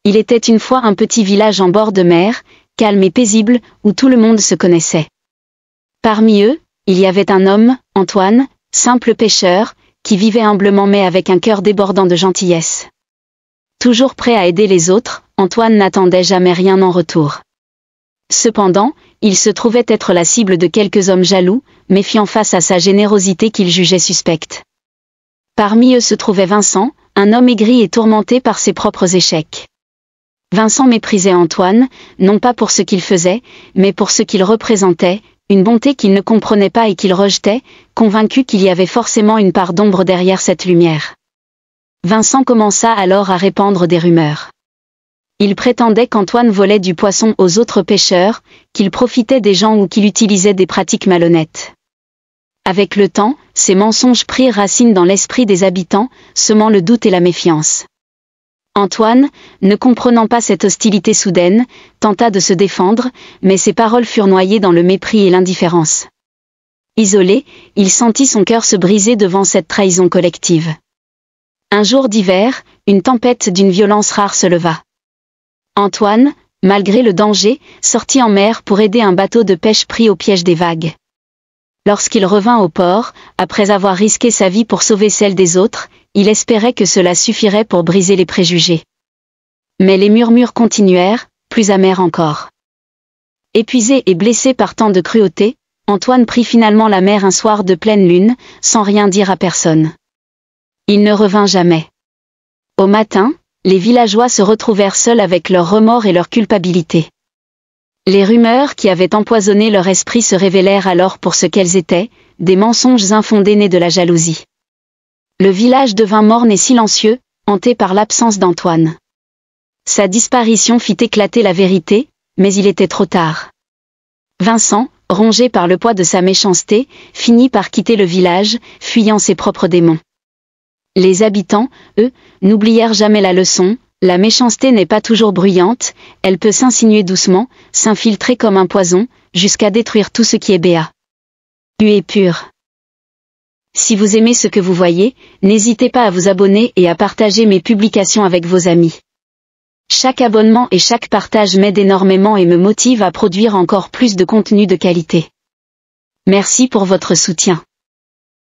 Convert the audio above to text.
Il était une fois un petit village en bord de mer, calme et paisible, où tout le monde se connaissait. Parmi eux, il y avait un homme, Antoine, simple pêcheur, qui vivait humblement mais avec un cœur débordant de gentillesse. Toujours prêt à aider les autres, Antoine n'attendait jamais rien en retour. Cependant, il se trouvait être la cible de quelques hommes jaloux, méfiant face à sa générosité qu'ils jugeaient suspecte. Parmi eux se trouvait Vincent, un homme aigri et tourmenté par ses propres échecs. Vincent méprisait Antoine, non pas pour ce qu'il faisait, mais pour ce qu'il représentait, une bonté qu'il ne comprenait pas et qu'il rejetait, convaincu qu'il y avait forcément une part d'ombre derrière cette lumière. Vincent commença alors à répandre des rumeurs. Il prétendait qu'Antoine volait du poisson aux autres pêcheurs, qu'il profitait des gens ou qu'il utilisait des pratiques malhonnêtes. Avec le temps, ces mensonges prirent racine dans l'esprit des habitants, semant le doute et la méfiance. Antoine, ne comprenant pas cette hostilité soudaine, tenta de se défendre, mais ses paroles furent noyées dans le mépris et l'indifférence. Isolé, il sentit son cœur se briser devant cette trahison collective. Un jour d'hiver, une tempête d'une violence rare se leva. Antoine, malgré le danger, sortit en mer pour aider un bateau de pêche pris au piège des vagues. Lorsqu'il revint au port, après avoir risqué sa vie pour sauver celle des autres, il espérait que cela suffirait pour briser les préjugés. Mais les murmures continuèrent, plus amers encore. Épuisé et blessé par tant de cruauté, Antoine prit finalement la mer un soir de pleine lune, sans rien dire à personne. Il ne revint jamais. Au matin, les villageois se retrouvèrent seuls avec leurs remords et leur culpabilité. Les rumeurs qui avaient empoisonné leur esprit se révélèrent alors pour ce qu'elles étaient, des mensonges infondés nés de la jalousie. Le village devint morne et silencieux, hanté par l'absence d'Antoine. Sa disparition fit éclater la vérité, mais il était trop tard. Vincent, rongé par le poids de sa méchanceté, finit par quitter le village, fuyant ses propres démons. Les habitants, eux, n'oublièrent jamais la leçon. La méchanceté n'est pas toujours bruyante, elle peut s'insinuer doucement, s'infiltrer comme un poison, jusqu'à détruire tout ce qui est béat. Et pur. Si vous aimez ce que vous voyez, n'hésitez pas à vous abonner et à partager mes publications avec vos amis. Chaque abonnement et chaque partage m'aide énormément et me motive à produire encore plus de contenu de qualité. Merci pour votre soutien.